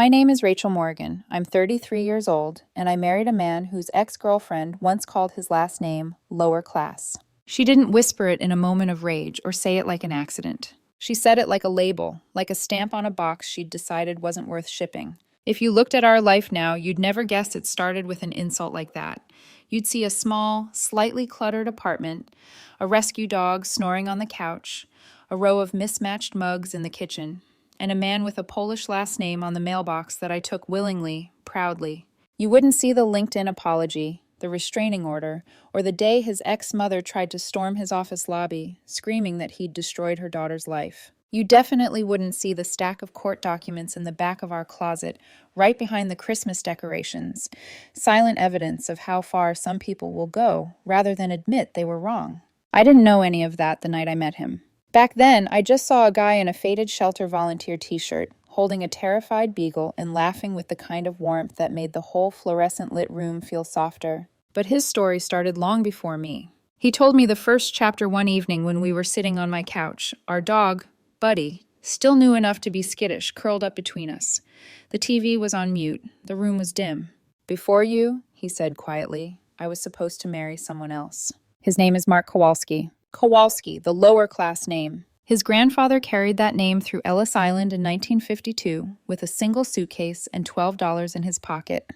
My name is Rachel Morgan. I'm 33 years old, and I married a man whose ex-girlfriend once called his last name lower class. She didn't whisper it in a moment of rage or say it like an accident. She said it like a label, like a stamp on a box she'd decided wasn't worth shipping. If you looked at our life now, you'd never guess it started with an insult like that. You'd see a small, slightly cluttered apartment, a rescue dog snoring on the couch, a row of mismatched mugs in the kitchen, and a man with a Polish last name on the mailbox that I took willingly, proudly. You wouldn't see the LinkedIn apology, the restraining order, or the day his ex-mother tried to storm his office lobby, screaming that he'd destroyed her daughter's life. You definitely wouldn't see the stack of court documents in the back of our closet, right behind the Christmas decorations, silent evidence of how far some people will go, rather than admit they were wrong. I didn't know any of that the night I met him. Back then, I just saw a guy in a faded shelter volunteer t-shirt, holding a terrified beagle and laughing with the kind of warmth that made the whole fluorescent-lit room feel softer. But his story started long before me. He told me the first chapter one evening when we were sitting on my couch. Our dog, Buddy, still knew enough to be skittish, curled up between us. The TV was on mute. The room was dim. "Before you," he said quietly, "I was supposed to marry someone else. His name is Mark Kowalski." Kowalski, the lower-class name. His grandfather carried that name through Ellis Island in 1952 with a single suitcase and $12 in his pocket.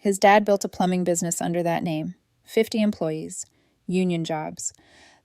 His dad built a plumbing business under that name. 50 employees. Union jobs.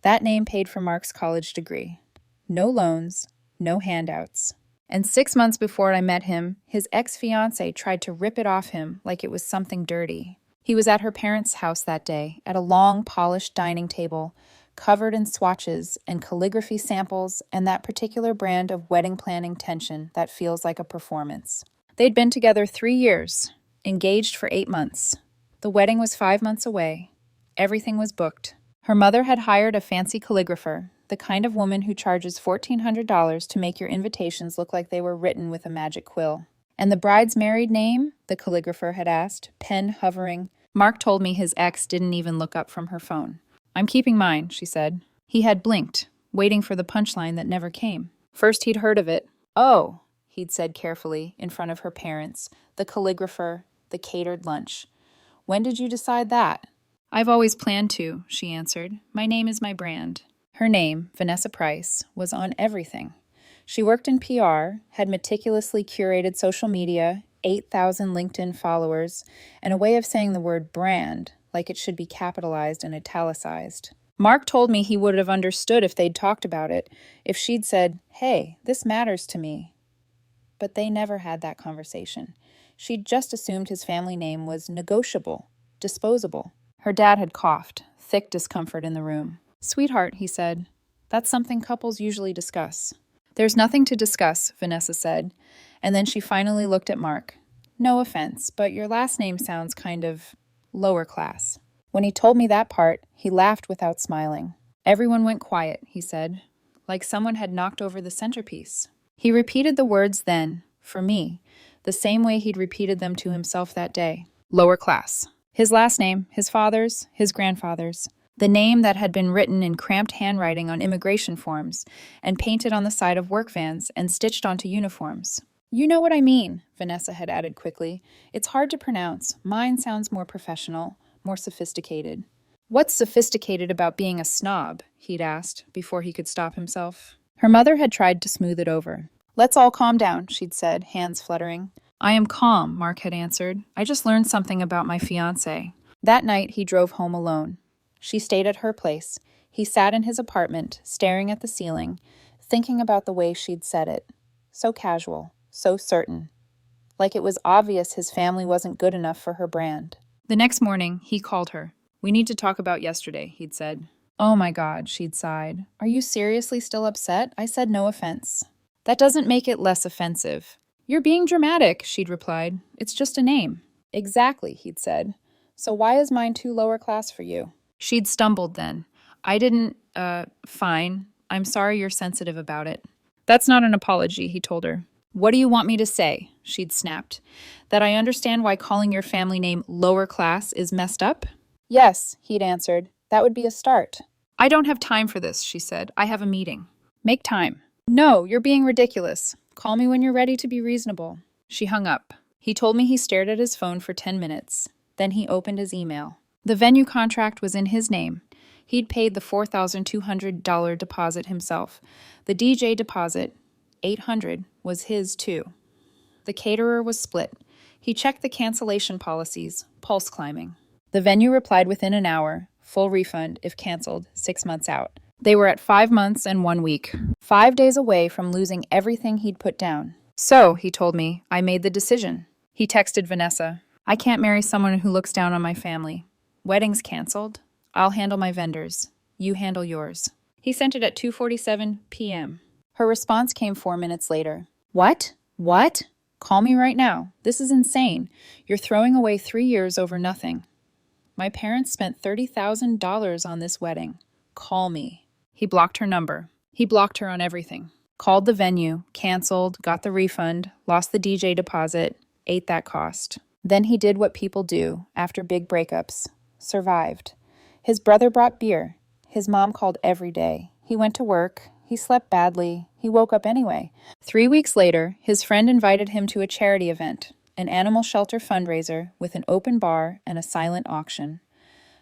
That name paid for Mark's college degree. No loans, no handouts. And 6 months before I met him, his ex-fiancé tried to rip it off him like it was something dirty. He was at her parents' house that day, at a long, polished dining table, covered in swatches and calligraphy samples and that particular brand of wedding planning tension that feels like a performance. They'd been together 3 years, engaged for 8 months. The wedding was 5 months away. Everything was booked. Her mother had hired a fancy calligrapher, the kind of woman who charges $1,400 to make your invitations look like they were written with a magic quill. And the bride's married name? The calligrapher had asked, pen hovering. Mark told me his ex didn't even look up from her phone. "I'm keeping mine," she said. He had blinked, waiting for the punchline that never came. First he'd heard of it. "Oh," he'd said carefully, in front of her parents, the calligrapher, the catered lunch. "When did you decide that?" "I've always planned to," she answered. "My name is my brand." Her name, Vanessa Price, was on everything. She worked in PR, had meticulously curated social media, 8,000 LinkedIn followers, and a way of saying the word brand, like it should be capitalized and italicized. Mark told me he would have understood if they'd talked about it, if she'd said, "Hey, this matters to me." But they never had that conversation. She'd just assumed his family name was negotiable, disposable. Her dad had coughed, thick discomfort in the room. "Sweetheart," he said, "that's something couples usually discuss." "There's nothing to discuss," Vanessa said, and then she finally looked at Mark. "No offense, but your last name sounds kind of lower class." When he told me that part, he laughed without smiling. "Everyone went quiet," he said, like someone had knocked over the centerpiece. He repeated the words then, for me, the same way he'd repeated them to himself that day. Lower class. His last name, his father's, his grandfather's. The name that had been written in cramped handwriting on immigration forms and painted on the side of work vans and stitched onto uniforms. "You know what I mean," Vanessa had added quickly. "It's hard to pronounce. Mine sounds more professional, more sophisticated." "What's sophisticated about being a snob?" he'd asked, before he could stop himself. Her mother had tried to smooth it over. "Let's all calm down," she'd said, hands fluttering. "I am calm," Mark had answered. "I just learned something about my fiancé." That night, he drove home alone. She stayed at her place. He sat in his apartment, staring at the ceiling, thinking about the way she'd said it. So casual. So certain. Like it was obvious his family wasn't good enough for her brand. The next morning, he called her. "We need to talk about yesterday," he'd said. "Oh my God," she'd sighed. "Are you seriously still upset? I said no offense." "That doesn't make it less offensive." "You're being dramatic," she'd replied. "It's just a name." "Exactly," he'd said. "So why is mine too lower class for you?" She'd stumbled then. "I didn't, fine. I'm sorry you're sensitive about it." "That's not an apology," he told her. "What do you want me to say?" She'd snapped. "That I understand why calling your family name lower class is messed up?" "Yes," he'd answered. "That would be a start." "I don't have time for this," she said. "I have a meeting." "Make time." "No, you're being ridiculous. Call me when you're ready to be reasonable." She hung up. He told me he stared at his phone for 10 minutes. Then he opened his email. The venue contract was in his name. He'd paid the $4,200 deposit himself. The DJ deposit, $800, was his too. The caterer was split. He checked the cancellation policies, pulse climbing. The venue replied within an hour, full refund if canceled, 6 months out. They were at 5 months and 1 week, 5 days away from losing everything he'd put down. So, he told me, I made the decision. He texted Vanessa, I can't marry someone who looks down on my family. Wedding's canceled. I'll handle my vendors. You handle yours. He sent it at 2:47 p.m. Her response came 4 minutes later. What? What? Call me right now. This is insane. You're throwing away 3 years over nothing. My parents spent $30,000 on this wedding. Call me. He blocked her number. He blocked her on everything. Called the venue, canceled, got the refund, lost the DJ deposit, ate that cost. Then he did what people do after big breakups. Survived. His brother brought beer. His mom called every day. He went to work. He slept badly. He woke up anyway. 3 weeks later, his friend invited him to a charity event, an animal shelter fundraiser with an open bar and a silent auction.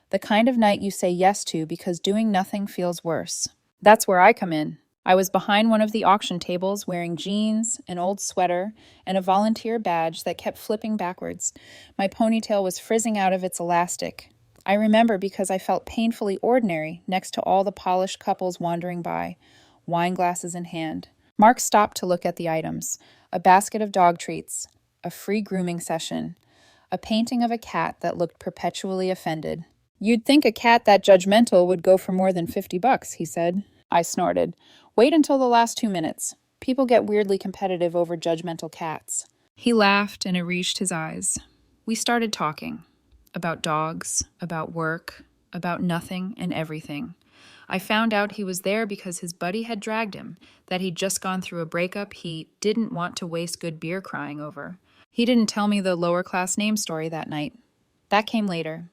The kind of night you say yes to because doing nothing feels worse. That's where I come in. I was behind one of the auction tables wearing jeans, an old sweater, and a volunteer badge that kept flipping backwards. My ponytail was frizzing out of its elastic. I remember because I felt painfully ordinary next to all the polished couples wandering by, wine glasses in hand. Mark stopped to look at the items: a basket of dog treats, a free grooming session, a painting of a cat that looked perpetually offended. You'd think a cat that judgmental would go for more than $50, he said. I snorted. Wait until the last 2 minutes. People get weirdly competitive over judgmental cats. He laughed and it reached his eyes. We started talking. About dogs, about work, about nothing and everything. I found out he was there because his buddy had dragged him, that he'd just gone through a breakup he didn't want to waste good beer crying over. He didn't tell me the lower-class name story that night. That came later.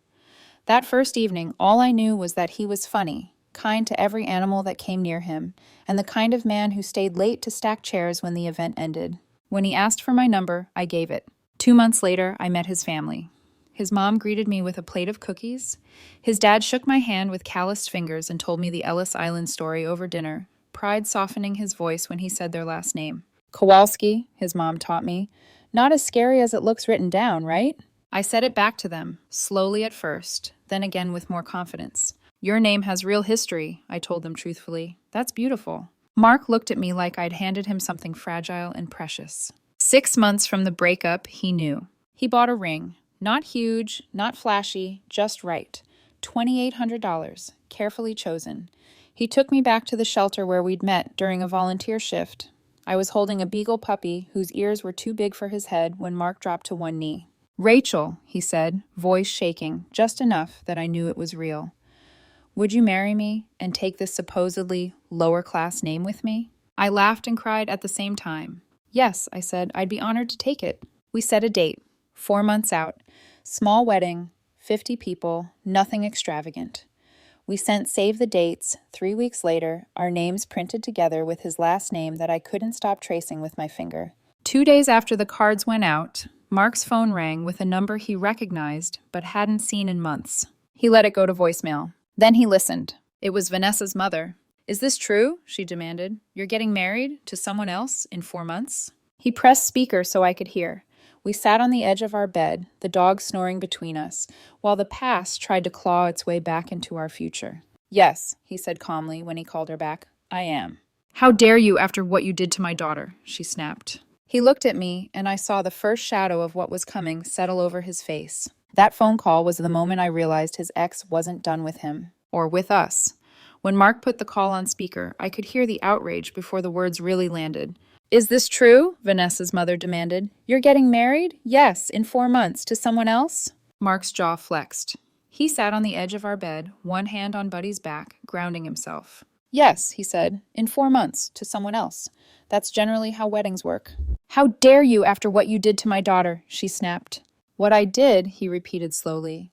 That first evening, all I knew was that he was funny, kind to every animal that came near him, and the kind of man who stayed late to stack chairs when the event ended. When he asked for my number, I gave it. 2 months later, I met his family. His mom greeted me with a plate of cookies. His dad shook my hand with calloused fingers and told me the Ellis Island story over dinner, pride softening his voice when he said their last name. Kowalski, his mom taught me. Not as scary as it looks written down, right? I said it back to them, slowly at first, then again with more confidence. Your name has real history, I told them truthfully. That's beautiful. Mark looked at me like I'd handed him something fragile and precious. 6 months from the breakup, he knew. He bought a ring. Not huge, not flashy, just right. $2,800, carefully chosen. He took me back to the shelter where we'd met during a volunteer shift. I was holding a beagle puppy whose ears were too big for his head when Mark dropped to one knee. Rachel, he said, voice shaking, just enough that I knew it was real. Would you marry me and take this supposedly lower-class name with me? I laughed and cried at the same time. Yes, I said, I'd be honored to take it. We set a date. 4 months out. Small wedding, 50 people, nothing extravagant. We sent save the dates. 3 weeks later, our names printed together with his last name that I couldn't stop tracing with my finger. 2 days after the cards went out, Mark's phone rang with a number he recognized but hadn't seen in months. He let it go to voicemail. Then he listened. It was Vanessa's mother. Is this true? She demanded. You're getting married to someone else in 4 months? He pressed speaker so I could hear. We sat on the edge of our bed, the dog snoring between us, while the past tried to claw its way back into our future. Yes, he said calmly when he called her back. I am. How dare you after what you did to my daughter, she snapped. He looked at me, and I saw the first shadow of what was coming settle over his face. That phone call was the moment I realized his ex wasn't done with him, or with us. When Mark put the call on speaker, I could hear the outrage before the words really landed. Is this true? Vanessa's mother demanded. You're getting married? Yes, in 4 months. To someone else? Mark's jaw flexed. He sat on the edge of our bed, one hand on Buddy's back, grounding himself. Yes, he said, in 4 months. To someone else. That's generally how weddings work. How dare you after what you did to my daughter, she snapped. What I did, he repeated slowly,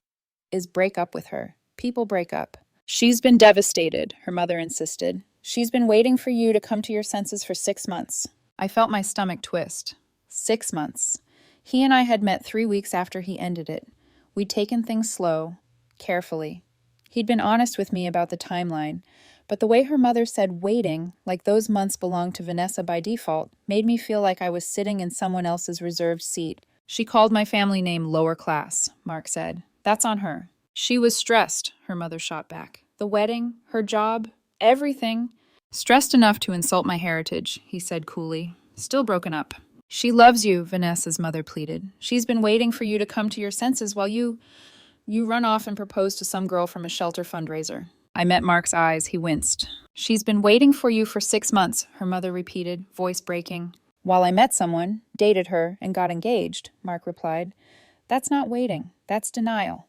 is break up with her. People break up. She's been devastated, her mother insisted. She's been waiting for you to come to your senses for 6 months. I felt my stomach twist. 6 months. He and I had met 3 weeks after he ended it. We'd taken things slow, carefully. He'd been honest with me about the timeline, but the way her mother said waiting, like those months belonged to Vanessa by default, made me feel like I was sitting in someone else's reserved seat. She called my family name lower class, Mark said. That's on her. She was stressed, her mother shot back. The wedding, her job, everything. Stressed enough to insult my heritage, he said coolly. Still broken up. She loves you, Vanessa's mother pleaded. She's been waiting for you to come to your senses while you run off and propose to some girl from a shelter fundraiser. I met Mark's eyes. He winced. She's been waiting for you for 6 months, her mother repeated, voice breaking. While I met someone, dated her, and got engaged, Mark replied. That's not waiting. That's denial.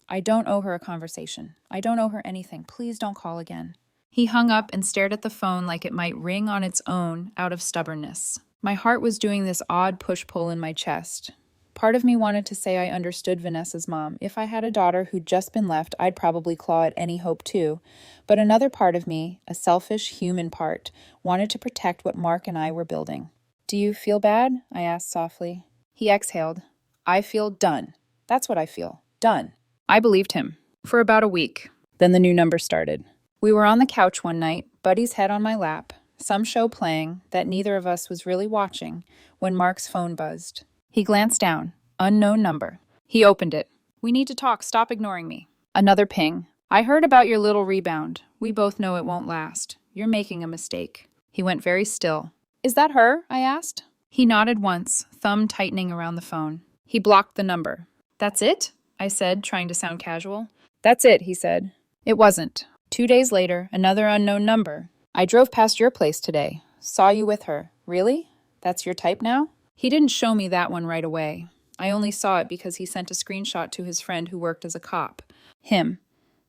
I don't owe her a conversation. I don't owe her anything. Please don't call again. He hung up and stared at the phone like it might ring on its own out of stubbornness. My heart was doing this odd push-pull in my chest. Part of me wanted to say I understood Vanessa's mom. If I had a daughter who'd just been left, I'd probably claw at any hope too. But another part of me, a selfish human part, wanted to protect what Mark and I were building. Do you feel bad? I asked softly. He exhaled. I feel done. That's what I feel. Done. I believed him. For about a week. Then the new number started. We were on the couch one night, Buddy's head on my lap, some show playing that neither of us was really watching, when Mark's phone buzzed. He glanced down. Unknown number. He opened it. We need to talk. Stop ignoring me. Another ping. I heard about your little rebound. We both know it won't last. You're making a mistake. He went very still. Is that her? I asked. He nodded once, thumb tightening around the phone. He blocked the number. That's it? I said, trying to sound casual. That's it, he said. It wasn't. 2 days later, another unknown number. I drove past your place today. Saw you with her. Really? That's your type now? He didn't show me that one right away. I only saw it because he sent a screenshot to his friend who worked as a cop. Him.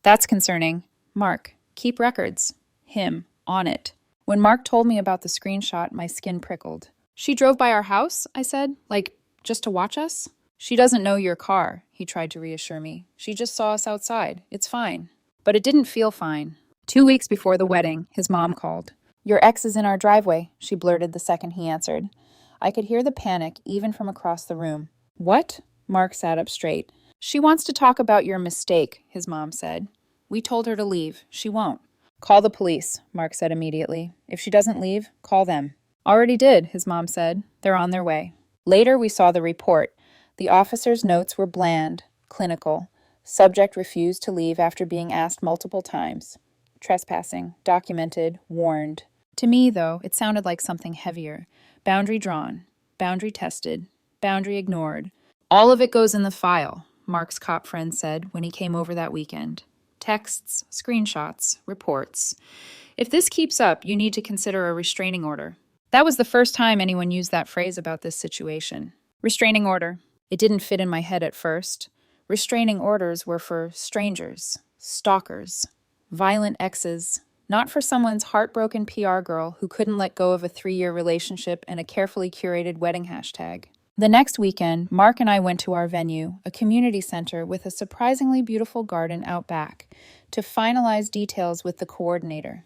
That's concerning. Mark. Keep records. Him. On it. When Mark told me about the screenshot, my skin prickled. She drove by our house, I said. Like, just to watch us? She doesn't know your car, he tried to reassure me. She just saw us outside. It's fine. But it didn't feel fine. 2 weeks before the wedding, his mom called. Your ex is in our driveway, she blurted the second he answered. I could hear the panic even from across the room. What? Mark sat up straight. She wants to talk about your mistake, his mom said. We told her to leave. She won't. Call the police, Mark said immediately. If she doesn't leave, call them. Already did, his mom said. They're on their way. Later, we saw the report. The officer's notes were bland, clinical. Subject refused to leave after being asked multiple times. Trespassing, documented, warned. To me, though, it sounded like something heavier. Boundary drawn, boundary tested, boundary ignored. All of it goes in the file, Mark's cop friend said when he came over that weekend. Texts, screenshots, reports. If this keeps up, you need to consider a restraining order. That was the first time anyone used that phrase about this situation. Restraining order. It didn't fit in my head at first. Restraining orders were for strangers, stalkers, violent exes, not for someone's heartbroken PR girl who couldn't let go of a 3-year relationship and a carefully curated wedding hashtag. The next weekend, Mark and I went to our venue, a community center with a surprisingly beautiful garden out back, to finalize details with the coordinator.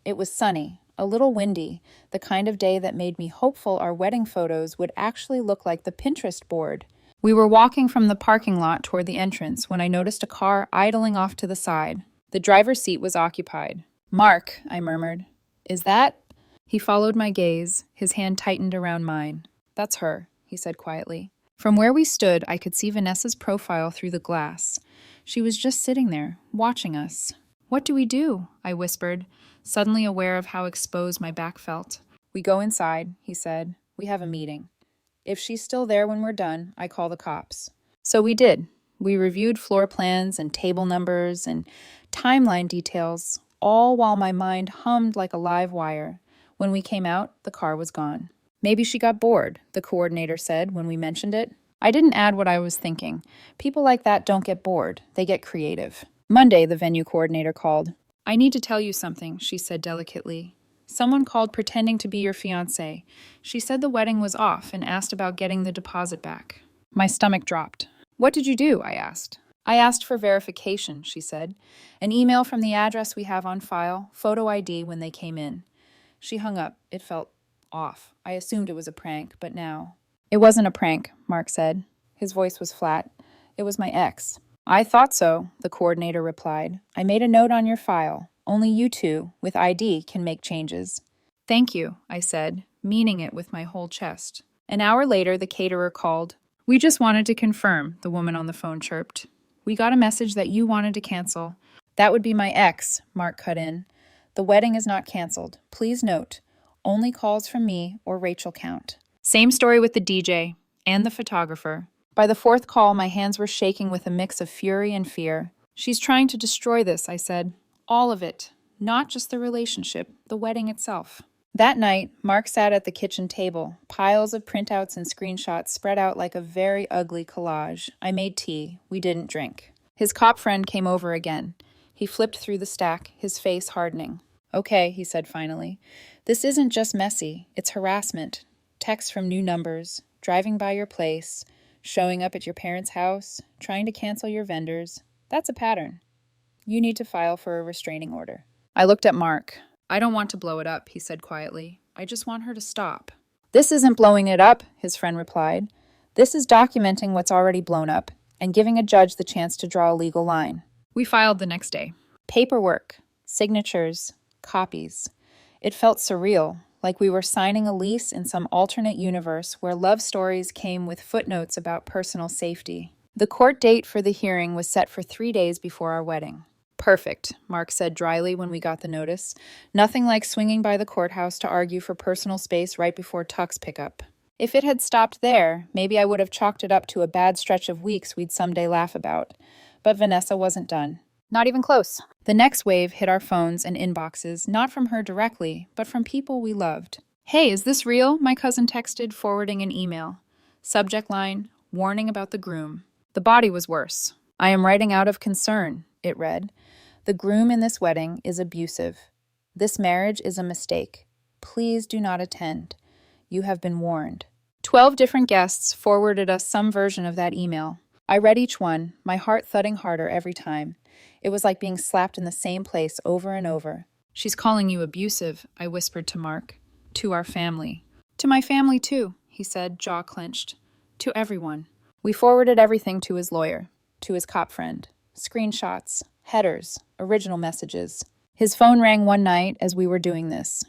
It was sunny, a little windy, the kind of day that made me hopeful our wedding photos would actually look like the Pinterest board. We were walking from the parking lot toward the entrance when I noticed a car idling off to the side. The driver's seat was occupied. Mark, I murmured. Is that? He followed my gaze, his hand tightened around mine. That's her, he said quietly. From where we stood, I could see Vanessa's profile through the glass. She was just sitting there, watching us. What do we do? I whispered, suddenly aware of how exposed my back felt. We go inside, he said. We have a meeting. If she's still there when we're done, I call the cops. So we did. We reviewed floor plans and table numbers and timeline details, all while my mind hummed like a live wire. When we came out, the car was gone. Maybe she got bored, the coordinator said when we mentioned it. I didn't add what I was thinking. People like that don't get bored. They get creative. Monday, the venue coordinator called. I need to tell you something, she said delicately. Someone called pretending to be your fiancé. She said the wedding was off and asked about getting the deposit back. My stomach dropped. What did you do? I asked. I asked for verification, she said. An email from the address we have on file, photo ID when they came in. She hung up. It felt off. I assumed it was a prank, but now. It wasn't a prank, Mark said. His voice was flat. It was my ex. I thought so, the coordinator replied. I made a note on your file. Only you two, with ID, can make changes. Thank you, I said, meaning it with my whole chest. An hour later, the caterer called. We just wanted to confirm, the woman on the phone chirped. We got a message that you wanted to cancel. That would be my ex, Mark cut in. The wedding is not canceled. Please note, only calls from me or Rachel count. Same story with the DJ and the photographer. By the fourth call, my hands were shaking with a mix of fury and fear. She's trying to destroy this, I said. All of it. Not just the relationship, the wedding itself. That night, Mark sat at the kitchen table, piles of printouts and screenshots spread out like a very ugly collage. I made tea. We didn't drink. His cop friend came over again. He flipped through the stack, his face hardening. Okay, he said finally. This isn't just messy. It's harassment. Texts from new numbers, driving by your place, showing up at your parents' house, trying to cancel your vendors. That's a pattern. You need to file for a restraining order. I looked at Mark. I don't want to blow it up, he said quietly. I just want her to stop. This isn't blowing it up, his friend replied. This is documenting what's already blown up and giving a judge the chance to draw a legal line. We filed the next day. Paperwork, signatures, copies. It felt surreal, like we were signing a lease in some alternate universe where love stories came with footnotes about personal safety. The court date for the hearing was set for 3 days before our wedding. Perfect, Mark said dryly when we got the notice. Nothing like swinging by the courthouse to argue for personal space right before Tuck's pickup. If it had stopped there, maybe I would have chalked it up to a bad stretch of weeks we'd someday laugh about. But Vanessa wasn't done. Not even close. The next wave hit our phones and inboxes, not from her directly, but from people we loved. Hey, is this real? My cousin texted, forwarding an email. Subject line, warning about the groom. The body was worse. I am writing out of concern, it read. The groom in this wedding is abusive. This marriage is a mistake. Please do not attend. You have been warned. 12 different guests forwarded us some version of that email. I read each one, my heart thudding harder every time. It was like being slapped in the same place over and over. She's calling you abusive, I whispered to Mark. To our family. To my family too, he said, jaw clenched. To everyone. We forwarded everything to his lawyer, to his cop friend. Screenshots, headers, original messages. His phone rang one night as we were doing this.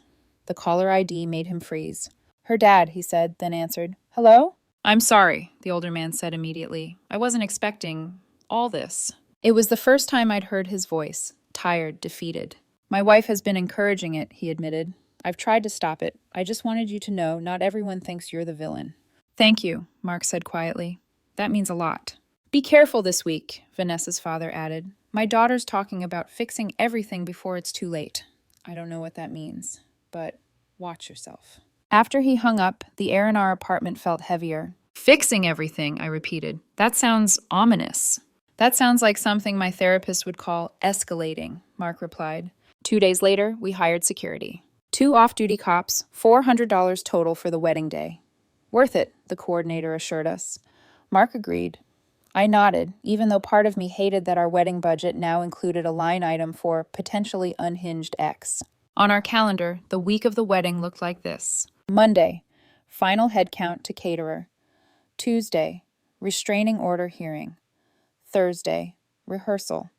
The caller ID made him freeze. Her dad, he said, then answered. Hello? I'm sorry, the older man said immediately. I wasn't expecting all this. It was the first time I'd heard his voice, tired, defeated. My wife has been encouraging it, he admitted. I've tried to stop it. I just wanted you to know not everyone thinks you're the villain. Thank you, Mark said quietly. That means a lot. Be careful this week, Vanessa's father added. My daughter's talking about fixing everything before it's too late. I don't know what that means, but watch yourself. After he hung up, the air in our apartment felt heavier. Fixing everything, I repeated. That sounds ominous. That sounds like something my therapist would call escalating, Mark replied. 2 days later, we hired security. 2 off-duty cops, $400 total for the wedding day. Worth it, the coordinator assured us. Mark agreed. I nodded, even though part of me hated that our wedding budget now included a line item for potentially unhinged ex. On our calendar, the week of the wedding looked like this. Monday, final head count to caterer. Tuesday, restraining order hearing. Thursday, rehearsal.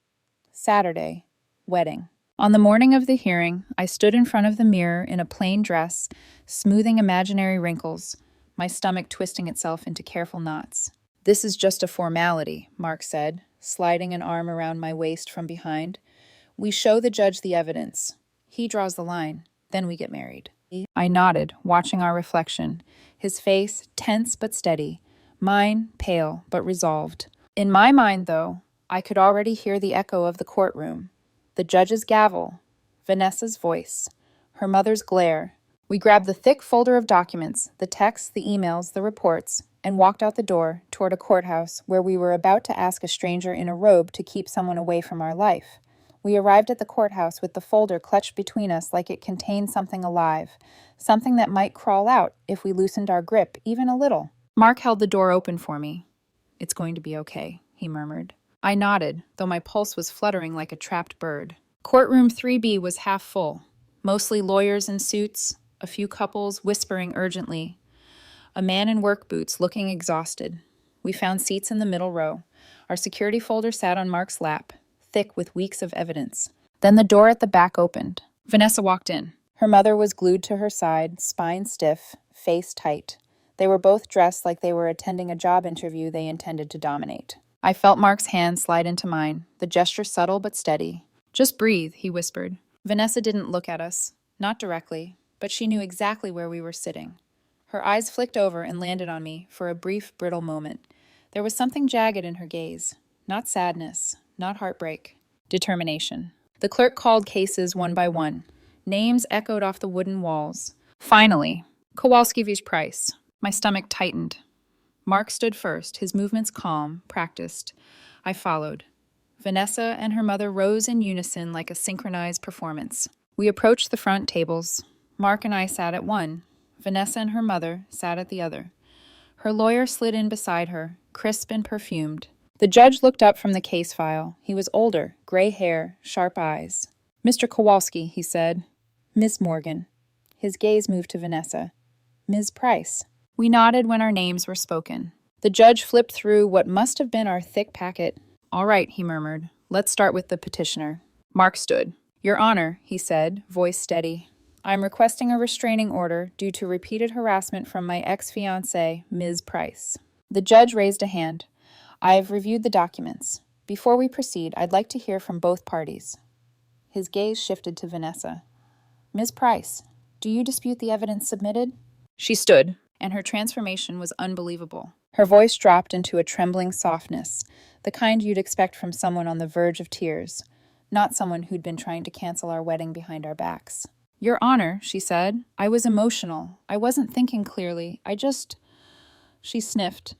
Saturday, wedding. On the morning of the hearing, I stood in front of the mirror in a plain dress, smoothing imaginary wrinkles, my stomach twisting itself into careful knots. This is just a formality, Mark said, sliding an arm around my waist from behind. We show the judge the evidence. He draws the line. Then we get married. I nodded, watching our reflection, his face tense but steady, mine pale but resolved. In my mind, though, I could already hear the echo of the courtroom, the judge's gavel, Vanessa's voice, her mother's glare. We grabbed the thick folder of documents, the texts, the emails, the reports, and walked out the door toward a courthouse where we were about to ask a stranger in a robe to keep someone away from our life. We arrived at the courthouse with the folder clutched between us like it contained something alive, something that might crawl out if we loosened our grip even a little. Mark held the door open for me. It's going to be okay, he murmured. I nodded, though my pulse was fluttering like a trapped bird. Courtroom 3B was half full, mostly lawyers in suits, a few couples whispering urgently. A man in work boots looking exhausted. We found seats in the middle row. Our security folder sat on Mark's lap, thick with weeks of evidence. Then the door at the back opened. Vanessa walked in. Her mother was glued to her side, spine stiff, face tight. They were both dressed like they were attending a job interview they intended to dominate. I felt Mark's hand slide into mine, the gesture subtle but steady. "Just breathe," he whispered. Vanessa didn't look at us, not directly, but she knew exactly where we were sitting. Her eyes flicked over and landed on me for a brief, brittle moment. There was something jagged in her gaze. Not sadness, not heartbreak. Determination. The clerk called cases one by one. Names echoed off the wooden walls. Finally, Kowalski's price. My stomach tightened. Mark stood first, his movements calm, practiced. I followed. Vanessa and her mother rose in unison like a synchronized performance. We approached the front tables. Mark and I sat at one. Vanessa and her mother sat at the other. Her lawyer slid in beside her, crisp and perfumed. The judge looked up from the case file. He was older, gray hair, sharp eyes. "Mr. Kowalski," he said. "Miss Morgan." His gaze moved to Vanessa. "Ms. Price." We nodded when our names were spoken. The judge flipped through what must have been our thick packet. "All right," he murmured. "Let's start with the petitioner." Mark stood. "Your Honor," he said, voice steady. "I'm requesting a restraining order due to repeated harassment from my ex-fiancée, Ms. Price." The judge raised a hand. "I've reviewed the documents. Before we proceed, I'd like to hear from both parties." His gaze shifted to Vanessa. "Ms. Price, do you dispute the evidence submitted?" She stood, and her transformation was unbelievable. Her voice dropped into a trembling softness, the kind you'd expect from someone on the verge of tears, not someone who'd been trying to cancel our wedding behind our backs. "Your Honor," she said, "I was emotional. I wasn't thinking clearly. She sniffed.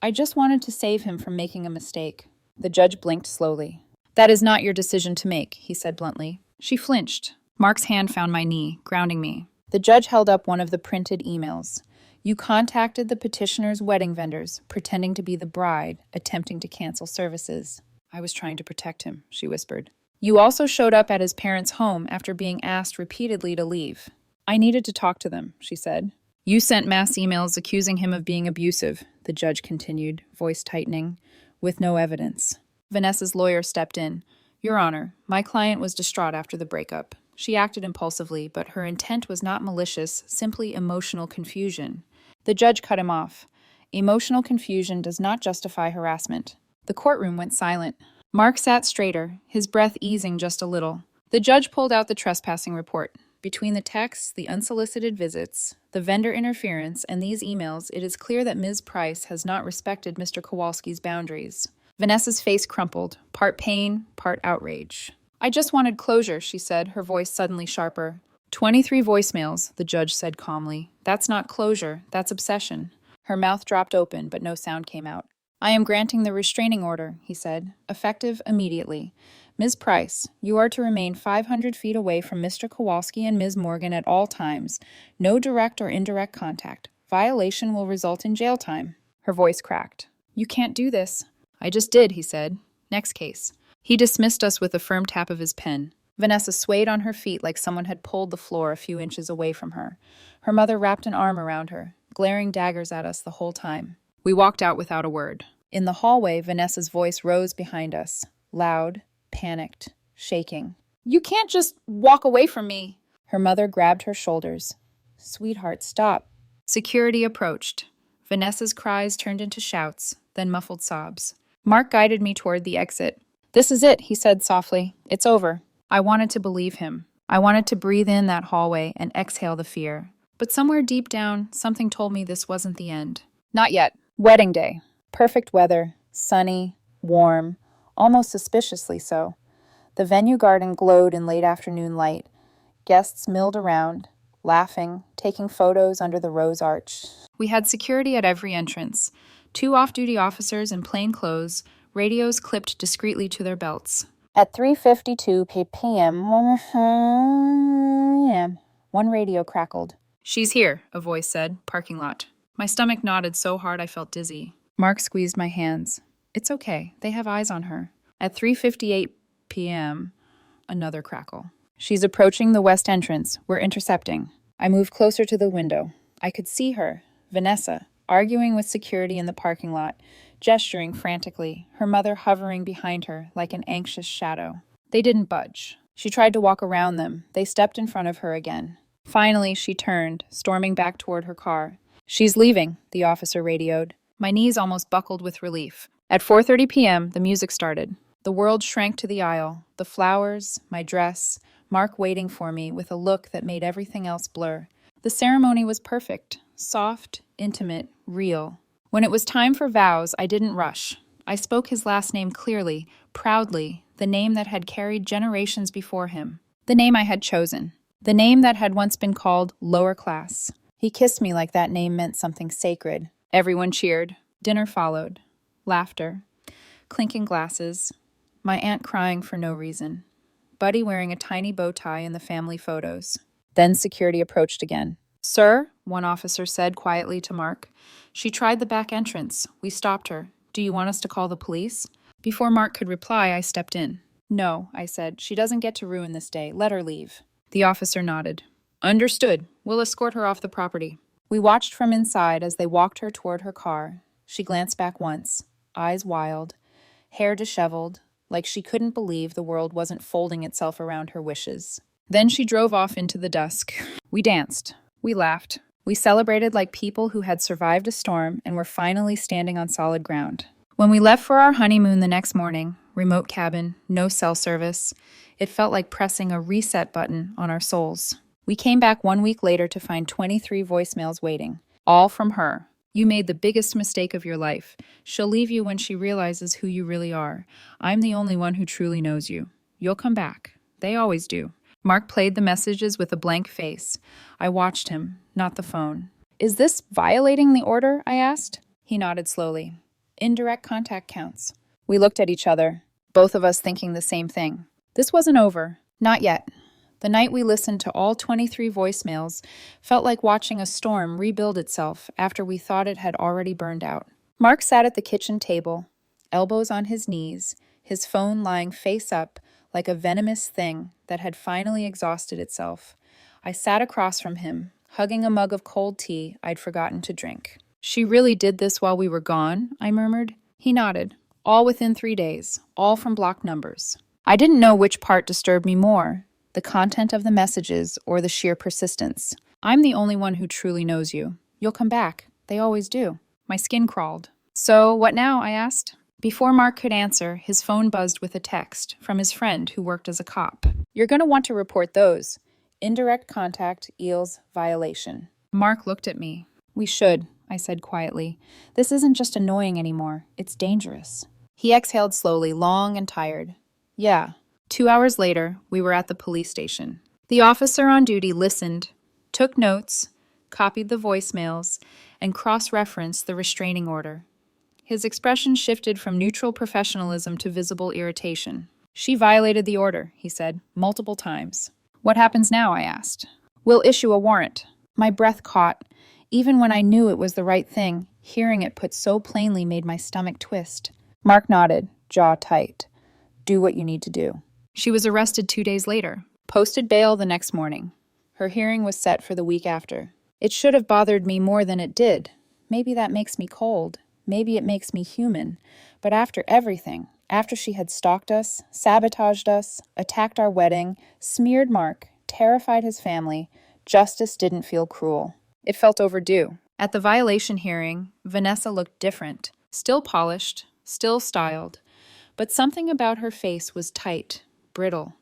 "I just wanted to save him from making a mistake." The judge blinked slowly. "That is not your decision to make," he said bluntly. She flinched. Mark's hand found my knee, grounding me. The judge held up one of the printed emails. "You contacted the petitioner's wedding vendors, pretending to be the bride, attempting to cancel services." "I was trying to protect him," she whispered. "You also showed up at his parents' home after being asked repeatedly to leave." "I needed to talk to them," she said. "You sent mass emails accusing him of being abusive," the judge continued, voice tightening, "with no evidence." Vanessa's lawyer stepped in. "Your Honor, my client was distraught after the breakup. She acted impulsively, but her intent was not malicious, simply emotional confusion." The judge cut him off. "Emotional confusion does not justify harassment." The courtroom went silent. Mark sat straighter, his breath easing just a little. The judge pulled out the trespassing report. Between the texts, the unsolicited visits, the vendor interference, and these emails, it is clear that Ms. Price has not respected Mr. Kowalski's boundaries. Vanessa's face crumpled, part pain, part outrage. "I just wanted closure," she said, her voice suddenly sharper. 23 voicemails, the judge said calmly. "That's not closure, that's obsession." Her mouth dropped open, but no sound came out. "I am granting the restraining order," he said, "effective immediately. Ms. Price, you are to remain 500 feet away from Mr. Kowalski and Ms. Morgan at all times. No direct or indirect contact. Violation will result in jail time." Her voice cracked. "You can't do this." "I just did," he said. "Next case." He dismissed us with a firm tap of his pen. Vanessa swayed on her feet like someone had pulled the floor a few inches away from her. Her mother wrapped an arm around her, glaring daggers at us the whole time. We walked out without a word. In the hallway, Vanessa's voice rose behind us, loud, panicked, shaking. "You can't just walk away from me." Her mother grabbed her shoulders. "Sweetheart, stop." Security approached. Vanessa's cries turned into shouts, then muffled sobs. Mark guided me toward the exit. "This is it," he said softly. "It's over." I wanted to believe him. I wanted to breathe in that hallway and exhale the fear. But somewhere deep down, something told me this wasn't the end. Not yet. Wedding day. Perfect weather. Sunny. Warm. Almost suspiciously so. The venue garden glowed in late afternoon light. Guests milled around, laughing, taking photos under the rose arch. We had security at every entrance. 2 off-duty officers in plain clothes, radios clipped discreetly to their belts. At 3:52 p.m., one radio crackled. "She's here," a voice said, parking lot. My stomach nodded so hard I felt dizzy. Mark squeezed my hands. "It's okay. They have eyes on her." At 3:58 p.m., another crackle. "She's approaching the west entrance. We're intercepting." I moved closer to the window. I could see her, Vanessa, arguing with security in the parking lot, gesturing frantically, her mother hovering behind her like an anxious shadow. They didn't budge. She tried to walk around them. They stepped in front of her again. Finally, she turned, storming back toward her car. "She's leaving," the officer radioed. My knees almost buckled with relief. At 4:30 p.m., the music started. The world shrank to the aisle, the flowers, my dress, Mark waiting for me with a look that made everything else blur. The ceremony was perfect, soft, intimate, real. When it was time for vows, I didn't rush. I spoke his last name clearly, proudly, the name that had carried generations before him. The name I had chosen. The name that had once been called lower class. He kissed me like that name meant something sacred. Everyone cheered. Dinner followed. Laughter. Clinking glasses. My aunt crying for no reason. Buddy wearing a tiny bow tie in the family photos. Then security approached again. "Sir," one officer said quietly to Mark. "She tried the back entrance. We stopped her. Do you want us to call the police?" Before Mark could reply, I stepped in. "No," I said. "She doesn't get to ruin this day. Let her leave." The officer nodded. "Understood. We'll escort her off the property." We watched from inside as they walked her toward her car. She glanced back once, eyes wild, hair disheveled, like she couldn't believe the world wasn't folding itself around her wishes. Then she drove off into the dusk. We danced. We laughed. We celebrated like people who had survived a storm and were finally standing on solid ground. When we left for our honeymoon the next morning, remote cabin, no cell service, it felt like pressing a reset button on our souls. We came back 1 week later to find 23 voicemails waiting, all from her. "You made the biggest mistake of your life. She'll leave you when she realizes who you really are. I'm the only one who truly knows you. You'll come back. They always do." Mark played the messages with a blank face. I watched him, not the phone. "Is this violating the order?" I asked. He nodded slowly. "Indirect contact counts." We looked at each other, both of us thinking the same thing. This wasn't over. Not yet. The night we listened to all 23 voicemails felt like watching a storm rebuild itself after we thought it had already burned out. Mark sat at the kitchen table, elbows on his knees, his phone lying face up like a venomous thing that had finally exhausted itself. I sat across from him, hugging a mug of cold tea I'd forgotten to drink. "She really did this while we were gone?" I murmured. He nodded. "All within 3 days, all from blocked numbers." I didn't know which part disturbed me more, the content of the messages or the sheer persistence. "I'm the only one who truly knows you. You'll come back. They always do." My skin crawled. "So, what now?" I asked. Before Mark could answer, his phone buzzed with a text from his friend who worked as a cop. "You're going to want to report those. Indirect contact equals violation." Mark looked at me. "We should," I said quietly. "This isn't just annoying anymore. It's dangerous." He exhaled slowly, long and tired. "Yeah." 2 hours later, we were at the police station. The officer on duty listened, took notes, copied the voicemails, and cross-referenced the restraining order. His expression shifted from neutral professionalism to visible irritation. "She violated the order," he said, multiple times. "What happens now?" I asked. "We'll issue a warrant." My breath caught. Even when I knew it was the right thing, hearing it put so plainly made my stomach twist. Mark nodded, jaw tight. "Do what you need to do." She was arrested 2 days later, posted bail the next morning. Her hearing was set for the week after. It should have bothered me more than it did. Maybe that makes me cold. Maybe it makes me human. But after everything, after she had stalked us, sabotaged us, attacked our wedding, smeared Mark, terrified his family, justice didn't feel cruel. It felt overdue. At the violation hearing, Vanessa looked different, still polished, still styled, but something about her face was tight, brittle.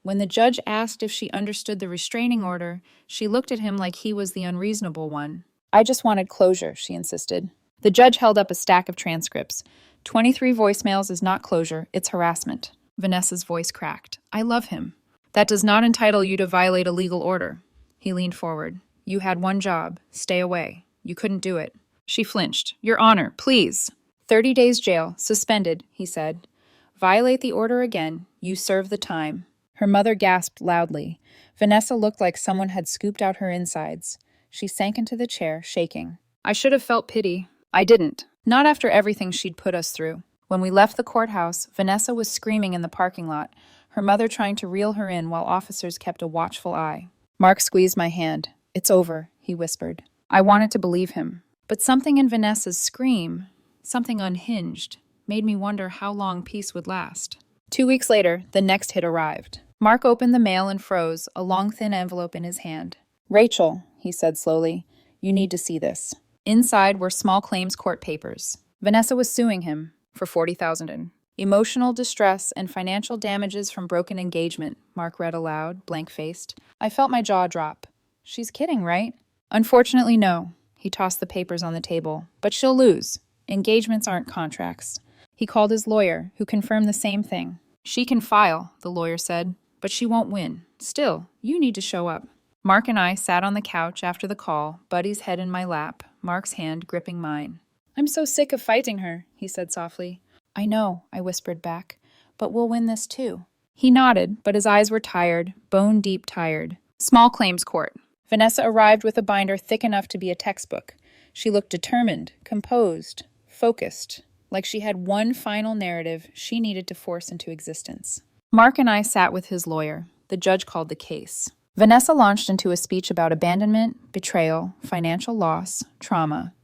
When the judge asked if she understood the restraining order, she looked at him like he was the unreasonable one. "I just wanted closure," she insisted. The judge held up a stack of transcripts. 23 voicemails is not closure, it's harassment. Vanessa's voice cracked. "I love him." "That does not entitle you to violate a legal order." He leaned forward. "You had one job. Stay away. You couldn't do it." She flinched. "Your Honor, please." 30 days jail, suspended, he said. "Violate the order again, you serve the time." Her mother gasped loudly. Vanessa looked like someone had scooped out her insides. She sank into the chair, shaking. I should have felt pity. I didn't. Not after everything she'd put us through. When we left the courthouse, Vanessa was screaming in the parking lot, her mother trying to reel her in while officers kept a watchful eye. Mark squeezed my hand. "It's over," he whispered. I wanted to believe him. But something in Vanessa's scream, something unhinged, made me wonder how long peace would last. 2 weeks later, the next hit arrived. Mark opened the mail and froze, a long, thin envelope in his hand. "Rachel," he said slowly, "you need to see this." Inside were small claims court papers. Vanessa was suing him for $40,000. "Emotional distress and financial damages from broken engagement," Mark read aloud, blank-faced. I felt my jaw drop. She's kidding, right? "Unfortunately, no." He tossed the papers on the table. "But she'll lose. Engagements aren't contracts." He called his lawyer, who confirmed the same thing. "She can file," the lawyer said, "but she won't win. Still, you need to show up." Mark and I sat on the couch after the call, Buddy's head in my lap, Mark's hand gripping mine. "I'm so sick of fighting her," he said softly. "I know," I whispered back, "but we'll win this too." He nodded, but his eyes were tired, bone-deep tired. Small claims court. Vanessa arrived with a binder thick enough to be a textbook. She looked determined, composed, focused, like she had one final narrative she needed to force into existence. Mark and I sat with his lawyer. The judge called the case. Vanessa launched into a speech about abandonment, betrayal, financial loss, trauma.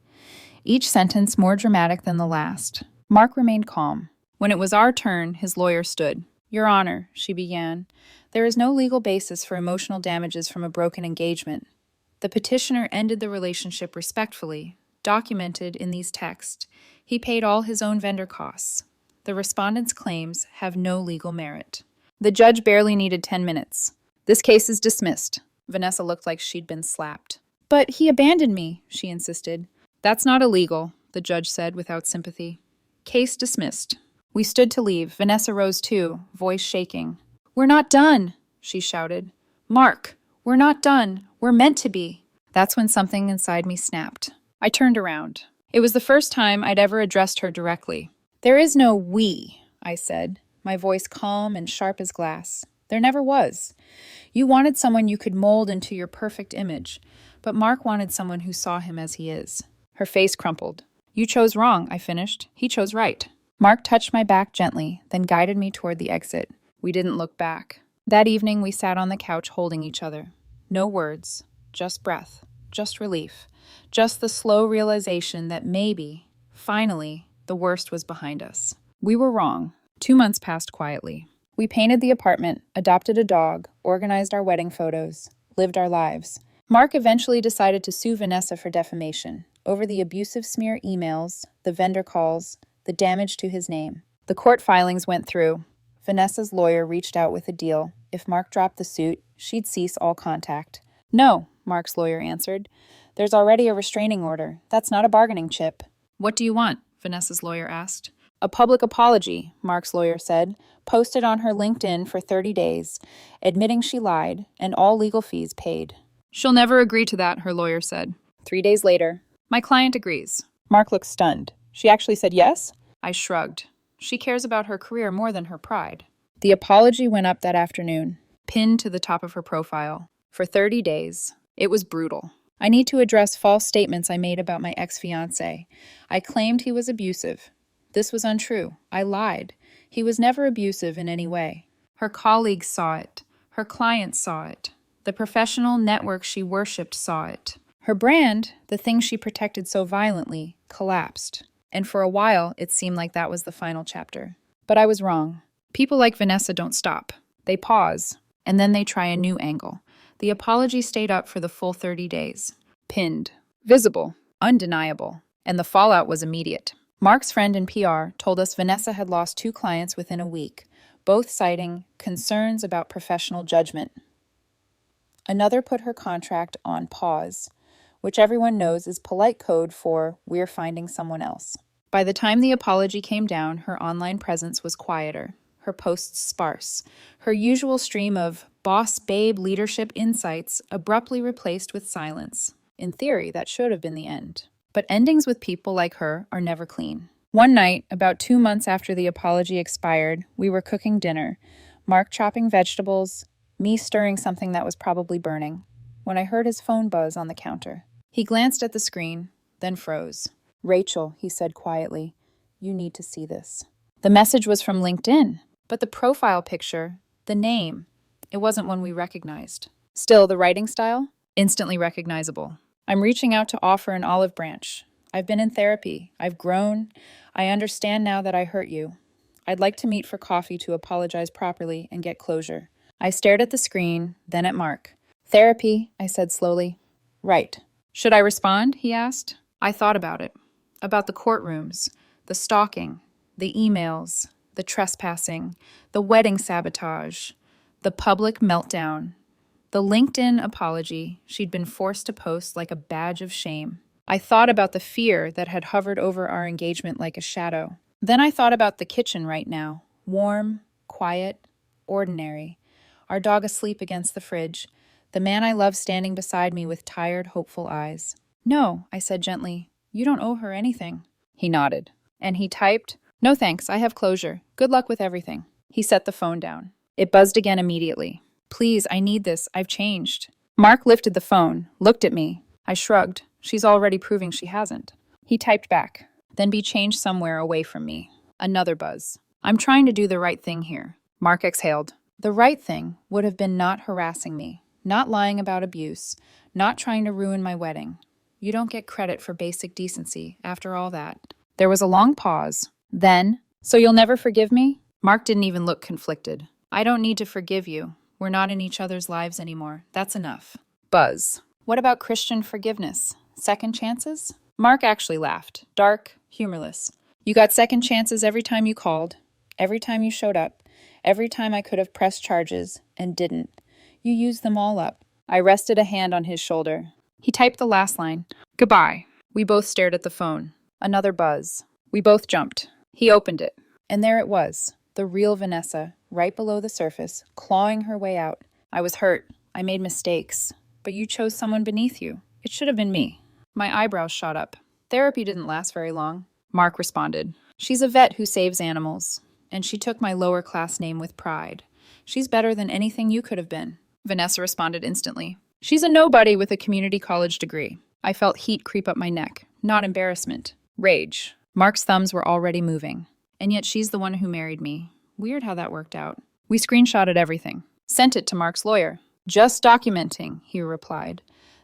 Each sentence more dramatic than the last. Mark remained calm. When it was our turn, his lawyer stood. "Your Honor," she began, "there is no legal basis for emotional damages from a broken engagement. The petitioner ended the relationship respectfully, documented in these texts. He paid all his own vendor costs. The respondent's claims have no legal merit." The judge barely needed 10 minutes. "This case is dismissed." Vanessa looked like she'd been slapped. "But he abandoned me," she insisted. "That's not illegal," the judge said without sympathy. "Case dismissed." We stood to leave. Vanessa rose too, voice shaking. "We're not done," she shouted. "Mark, we're not done. We're meant to be." That's when something inside me snapped. I turned around. It was the first time I'd ever addressed her directly. "There is no we," I said, my voice calm and sharp as glass. "There never was. You wanted someone you could mold into your perfect image, but Mark wanted someone who saw him as he is." Her face crumpled. "You chose wrong," I finished. "He chose right." Mark touched my back gently, then guided me toward the exit. We didn't look back. That evening, we sat on the couch holding each other. No words, just breath, just relief, just the slow realization that maybe, finally, the worst was behind us. We were wrong. 2 months passed quietly. We painted the apartment, adopted a dog, organized our wedding photos, lived our lives. Mark eventually decided to sue Vanessa for defamation over the abusive smear emails, the vendor calls, the damage to his name. The court filings went through. Vanessa's lawyer reached out with a deal. If Mark dropped the suit, she'd cease all contact. "No," Mark's lawyer answered. "There's already a restraining order. That's not a bargaining chip." "What do you want?" Vanessa's lawyer asked. "A public apology," Mark's lawyer said, posted on her LinkedIn for 30 days, admitting she lied, and all legal fees paid. "She'll never agree to that," her lawyer said. 3 days later, "My client agrees." Mark looked stunned. "She actually said yes?" I shrugged. She cares about her career more than her pride. The apology went up that afternoon, pinned to the top of her profile. For 30 days. It was brutal. I need to address false statements I made about my ex-fiancé. I claimed he was abusive. This was untrue. I lied. He was never abusive in any way. Her colleagues saw it. Her clients saw it. The professional network she worshipped saw it. Her brand, the thing she protected so violently, collapsed. And for a while, it seemed like that was the final chapter. But I was wrong. People like Vanessa don't stop. They pause, and then they try a new angle. The apology stayed up for the full 30 days. Pinned. Visible. Undeniable. And the fallout was immediate. Mark's friend in PR told us Vanessa had lost 2 clients within a week, both citing concerns about professional judgment. Another put her contract on pause, which everyone knows is polite code for "we're finding someone else." By the time the apology came down, her online presence was quieter, her posts sparse, her usual stream of boss babe leadership insights abruptly replaced with silence. In theory, that should have been the end. But endings with people like her are never clean. One night, about 2 months after the apology expired, we were cooking dinner, Mark chopping vegetables, me stirring something that was probably burning, when I heard his phone buzz on the counter. He glanced at the screen, then froze. "Rachel," he said quietly, "you need to see this." The message was from LinkedIn, but the profile picture, the name, it wasn't one we recognized. Still, the writing style? Instantly recognizable. I'm reaching out to offer an olive branch. I've been in therapy. I've grown. I understand now that I hurt you. I'd like to meet for coffee to apologize properly and get closure. I stared at the screen, then at Mark. Therapy, I said slowly. Right. Should I respond? He asked. I thought about it. About the courtrooms, the stalking, the emails, the trespassing, the wedding sabotage, the public meltdown, the LinkedIn apology she'd been forced to post like a badge of shame. I thought about the fear that had hovered over our engagement like a shadow. Then I thought about the kitchen right now, warm, quiet, ordinary. Our dog asleep against the fridge, the man I love standing beside me with tired, hopeful eyes. No, I said gently, you don't owe her anything. He nodded. And he typed, no thanks, I have closure. Good luck with everything. He set the phone down. It buzzed again immediately. Please, I need this. I've changed. Mark lifted the phone, looked at me. I shrugged. She's already proving she hasn't. He typed back. Then be changed somewhere away from me. Another buzz. I'm trying to do the right thing here. Mark exhaled. The right thing would have been not harassing me, not lying about abuse, not trying to ruin my wedding. You don't get credit for basic decency after all that. There was a long pause. Then, so you'll never forgive me? Mark didn't even look conflicted. I don't need to forgive you. We're not in each other's lives anymore. That's enough. Buzz. What about Christian forgiveness? Second chances? Mark actually laughed. Dark, humorless. You got second chances every time you called, every time you showed up, every time I could have pressed charges and didn't. You used them all up. I rested a hand on his shoulder. He typed the last line. Goodbye. We both stared at the phone. Another buzz. We both jumped. He opened it. And there it was. The real Vanessa, right below the surface, clawing her way out. I was hurt. I made mistakes. But you chose someone beneath you. It should have been me. My eyebrows shot up. Therapy didn't last very long. Mark responded. She's a vet who saves animals. And she took my lower class name with pride. She's better than anything you could have been. Vanessa responded instantly. She's a nobody with a community college degree. I felt heat creep up my neck. Not embarrassment. Rage. Mark's thumbs were already moving. And yet she's the one who married me. Weird how that worked out. We screenshotted everything. Sent it to Mark's lawyer. Just documenting, he replied.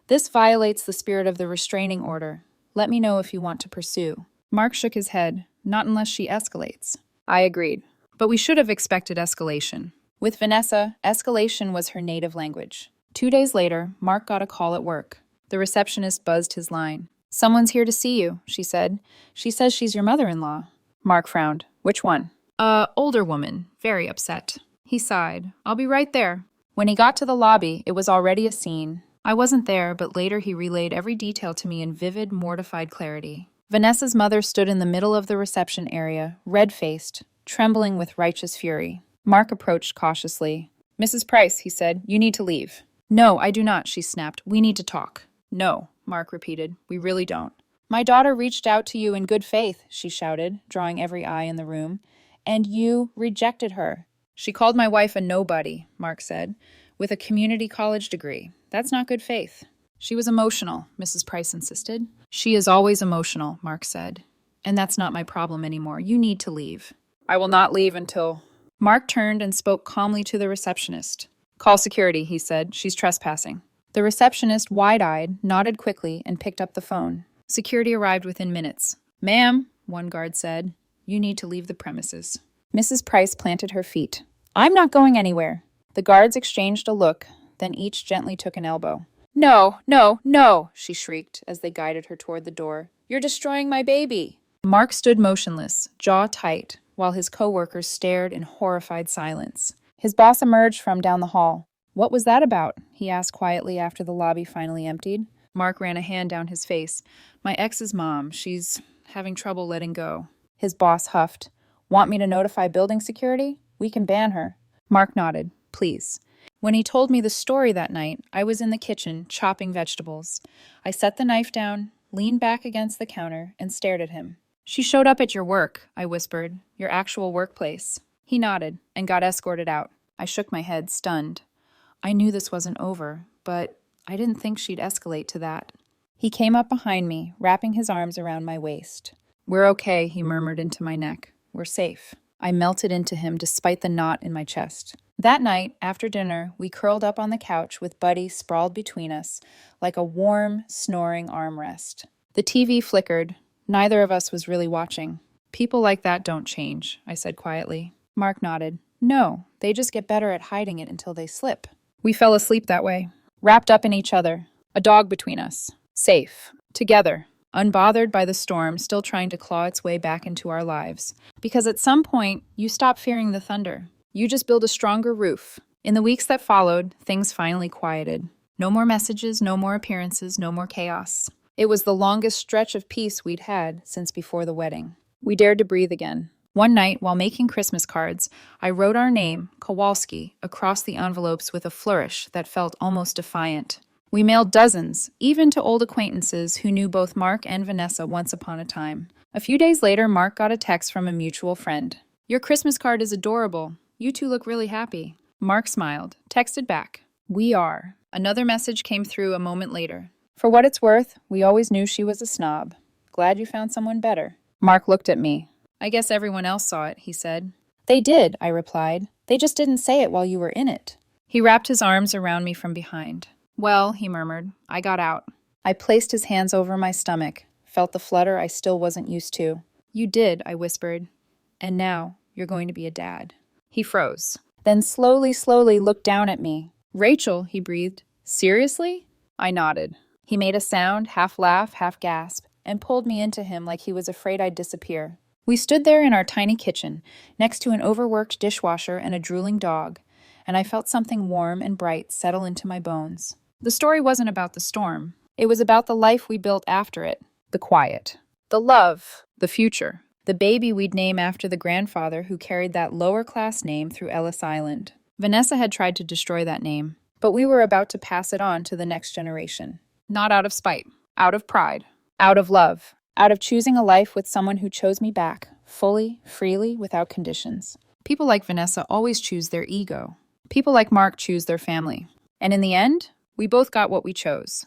This violates the spirit of the restraining order. Let me know if you want to pursue. Mark shook his head. Not unless she escalates. I agreed. But we should have expected escalation. With Vanessa, escalation was her native language. 2 days later, Mark got a call at work. The receptionist buzzed his line. Someone's here to see you, she said. She says she's your mother-in-law. Mark frowned. Which one? Older woman. Very upset. He sighed. I'll be right there. When he got to the lobby, it was already a scene. I wasn't there, but later he relayed every detail to me in vivid, mortified clarity. Vanessa's mother stood in the middle of the reception area, red-faced, trembling with righteous fury. Mark approached cautiously. Mrs. Price, he said, you need to leave. No, I do not, she snapped. We need to talk. No, Mark repeated. We really don't. My daughter reached out to you in good faith, she shouted, drawing every eye in the room. And you rejected her. She called my wife a nobody, Mark said, with a community college degree. That's not good faith. She was emotional, Mrs. Price insisted. She is always emotional, Mark said. And that's not my problem anymore. You need to leave. I will not leave until... Mark turned and spoke calmly to the receptionist. Call security, he said. She's trespassing. The receptionist, wide-eyed, nodded quickly and picked up the phone. Security arrived within minutes. Ma'am, one guard said, you need to leave the premises. Mrs. Price planted her feet. I'm not going anywhere. The guards exchanged a look, then each gently took an elbow. No, no, no, she shrieked as they guided her toward the door. You're destroying my baby. Mark stood motionless, jaw tight, while his co-workers stared in horrified silence. His boss emerged from down the hall. What was that about? He asked quietly after the lobby finally emptied. Mark ran a hand down his face. My ex's mom, she's having trouble letting go. His boss huffed. Want me to notify building security? We can ban her. Mark nodded. Please. When he told me the story that night, I was in the kitchen, chopping vegetables. I set the knife down, leaned back against the counter, and stared at him. She showed up at your work, I whispered. Your actual workplace. He nodded and got escorted out. I shook my head, stunned. I knew this wasn't over, but I didn't think she'd escalate to that. He came up behind me, wrapping his arms around my waist. We're okay, he murmured into my neck. We're safe. I melted into him despite the knot in my chest. That night, after dinner, we curled up on the couch with Buddy sprawled between us, like a warm, snoring armrest. The TV flickered. Neither of us was really watching. People like that don't change, I said quietly. Mark nodded. No, they just get better at hiding it until they slip. We fell asleep that way, wrapped up in each other, a dog between us, safe, together, unbothered by the storm still trying to claw its way back into our lives. Because at some point, you stop fearing the thunder. You just build a stronger roof. In the weeks that followed, things finally quieted. No more messages, no more appearances, no more chaos. It was the longest stretch of peace we'd had since before the wedding. We dared to breathe again. One night, while making Christmas cards, I wrote our name, Kowalski, across the envelopes with a flourish that felt almost defiant. We mailed dozens, even to old acquaintances who knew both Mark and Vanessa once upon a time. A few days later, Mark got a text from a mutual friend. Your Christmas card is adorable. You two look really happy. Mark smiled, texted back. We are. Another message came through a moment later. For what it's worth, we always knew she was a snob. Glad you found someone better. Mark looked at me. I guess everyone else saw it, he said. They did, I replied. They just didn't say it while you were in it. He wrapped his arms around me from behind. Well, he murmured, I got out. I placed his hands over my stomach, felt the flutter I still wasn't used to. You did, I whispered. And now, you're going to be a dad. He froze. Then slowly looked down at me. Rachel, he breathed. Seriously? I nodded. He made a sound, half laugh, half gasp, and pulled me into him like he was afraid I'd disappear. We stood there in our tiny kitchen, next to an overworked dishwasher and a drooling dog, and I felt something warm and bright settle into my bones. The story wasn't about the storm. It was about the life we built after it. The quiet. The love. The future. The baby we'd name after the grandfather who carried that lower-class name through Ellis Island. Vanessa had tried to destroy that name, but we were about to pass it on to the next generation. Not out of spite. Out of pride. Out of love. Out of choosing a life with someone who chose me back, fully, freely, without conditions. People like Vanessa always choose their ego. People like Mark choose their family. And in the end, we both got what we chose.